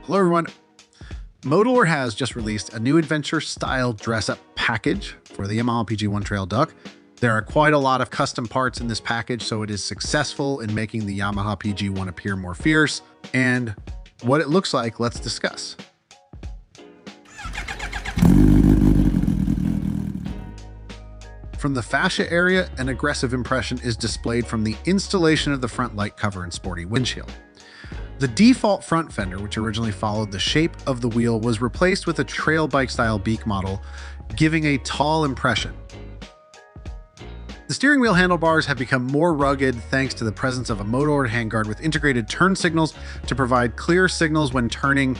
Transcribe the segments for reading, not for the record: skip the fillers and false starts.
Hello everyone. Motolord has just released a new adventure-style dress-up package for the Yamaha PG-1 Trail Duck. There are quite a lot of custom parts in this package, so it is successful in making the Yamaha PG-1 appear more fierce. And what it looks like, let's discuss. From the fascia area, an aggressive impression is displayed from the installation of the front light cover and sporty windshield. The default front fender, which originally followed the shape of the wheel, was replaced with a trail bike style beak model, giving a tall impression. The steering wheel handlebars have become more rugged thanks to the presence of a Motolord handguard with integrated turn signals to provide clear signals when turning.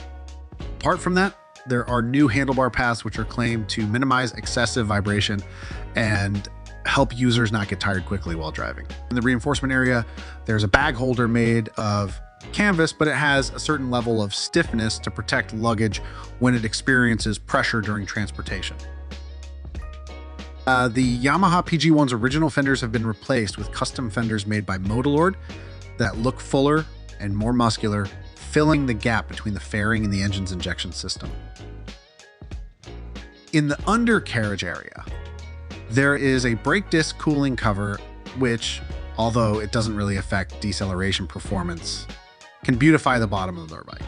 Apart from that, there are new handlebar paths which are claimed to minimize excessive vibration and help users not get tired quickly while driving. In the reinforcement area, there's a bag holder made of canvas, but it has a certain level of stiffness to protect luggage when it experiences pressure during transportation. The Yamaha PG-1's original fenders have been replaced with custom fenders made by Motolord that look fuller and more muscular, filling the gap between the fairing and the engine's injection system. In the undercarriage area, there is a brake disc cooling cover, which, although it doesn't really affect deceleration performance, can beautify the bottom of the motorbike.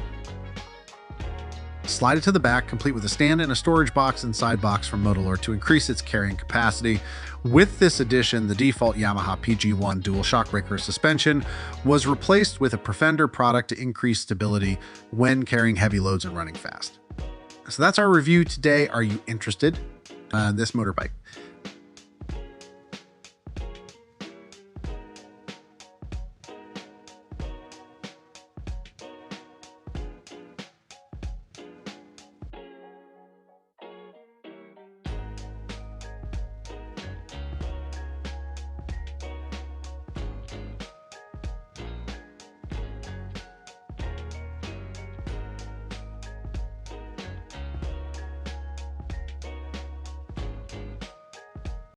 Slide it to the back, complete with a stand and a storage box and side box from Motolord to increase its carrying capacity. With this addition, the default Yamaha PG-1 dual shock breaker suspension was replaced with a Profender product to increase stability when carrying heavy loads and running fast. So that's our review today. Are you interested in this motorbike?